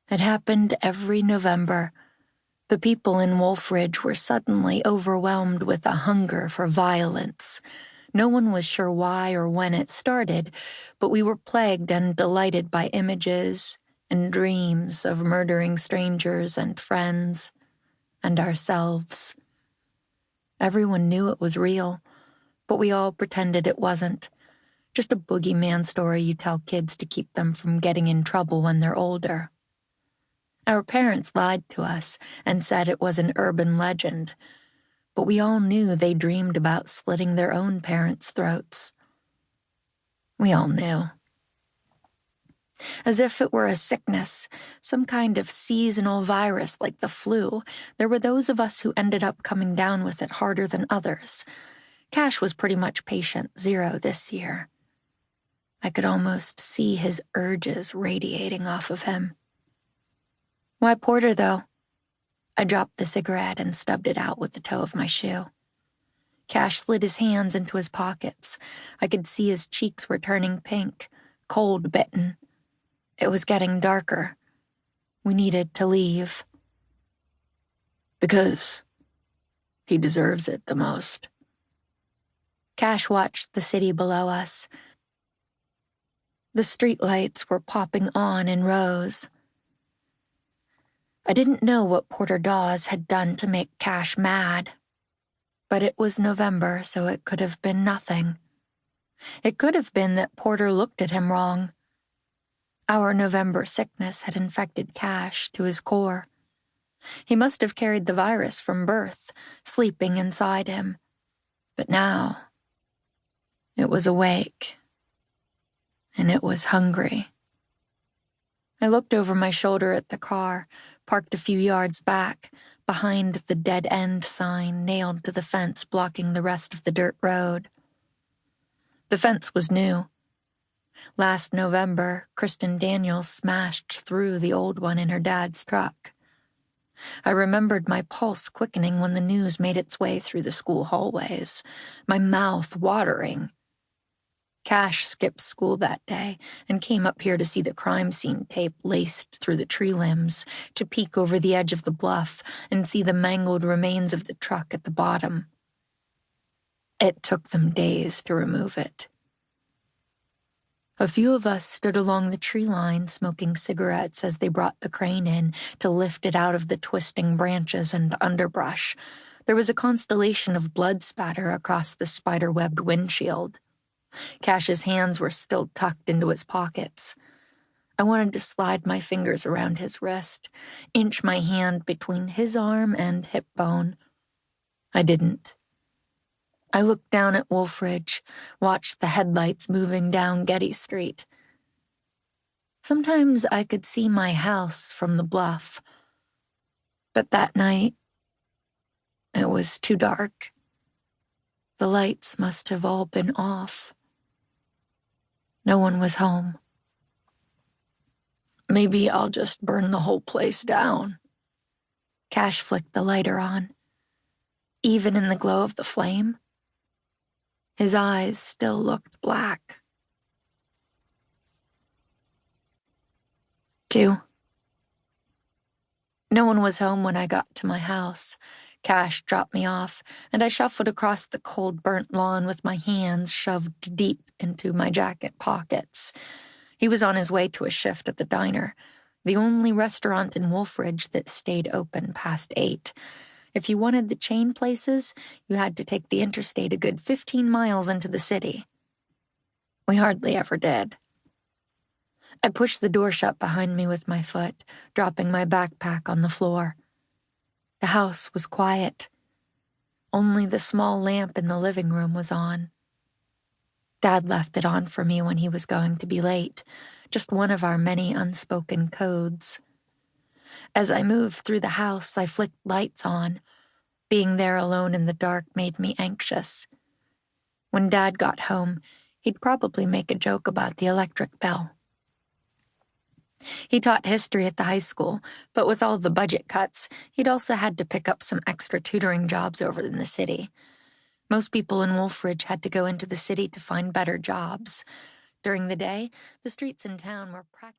It happened every November. The people in Wolfridge were suddenly overwhelmed with a hunger for violence. No one was sure why or when it started, but we were plagued and delighted by images and dreams of murdering strangers and friends and ourselves. Everyone knew it was real, but we all pretended it wasn't. Just a boogeyman story you tell kids to keep them from getting in trouble when they're older. Our parents lied to us and said it was an urban legend, but we all knew they dreamed about slitting their own parents' throats. We all knew. As if it were a sickness, some kind of seasonal virus like the flu, there were those of us who ended up coming down with it harder than others. Cash was pretty much patient zero this year. I could almost see his urges radiating off of him. Why Porter, though? I dropped the cigarette and stubbed it out with the toe of my shoe. Cash slid his hands into his pockets. I could see his cheeks were turning pink, cold-bitten. It was getting darker. We needed to leave. Because he deserves it the most. Cash watched the city below us. The streetlights were popping on in rows. I didn't know what Porter Dawes had done to make Cash mad, but it was November, so it could have been nothing. It could have been that Porter looked at him wrong. Our November sickness had infected Cash to his core. He must have carried the virus from birth, sleeping inside him. But now, it was awake, and it was hungry. I looked over my shoulder at the car, parked a few yards back, behind the dead-end sign nailed to the fence blocking the rest of the dirt road. The fence was new. Last November, Kristen Daniels smashed through the old one in her dad's truck. I remembered my pulse quickening when the news made its way through the school hallways, my mouth watering. Cash skipped school that day and came up here to see the crime scene tape laced through the tree limbs, to peek over the edge of the bluff and see the mangled remains of the truck at the bottom. It took them days to remove it. A few of us stood along the tree line smoking cigarettes as they brought the crane in to lift it out of the twisting branches and underbrush. There was a constellation of blood spatter across the spider-webbed windshield. Cash's hands were still tucked into his pockets. I wanted to slide my fingers around his wrist, inch my hand between his arm and hip bone. I didn't. I looked down at Wolfridge, watched the headlights moving down Getty Street. Sometimes I could see my house from the bluff, but that night, it was too dark. The lights must have all been off. No one was home. Maybe I'll just burn the whole place down. Cash flicked the lighter on. Even in the glow of the flame, his eyes still looked black. 2. No one was home when I got to my house. Cash dropped me off, and I shuffled across the cold, burnt lawn with my hands shoved deep into my jacket pockets. He was on his way to a shift at the diner, the only restaurant in Wolfridge that stayed open past 8. If you wanted the chain places, you had to take the interstate a good 15 miles into the city. We hardly ever did. I pushed the door shut behind me with my foot, dropping my backpack on the floor. The house was quiet. Only the small lamp in the living room was on. Dad left it on for me when he was going to be late, just one of our many unspoken codes. As I moved through the house, I flicked lights on. Being there alone in the dark made me anxious. When Dad got home, he'd probably make a joke about the electric bill. He taught history at the high school, but with all the budget cuts, he'd also had to pick up some extra tutoring jobs over in the city. Most people in Wolfridge had to go into the city to find better jobs. During the day, the streets in town were practically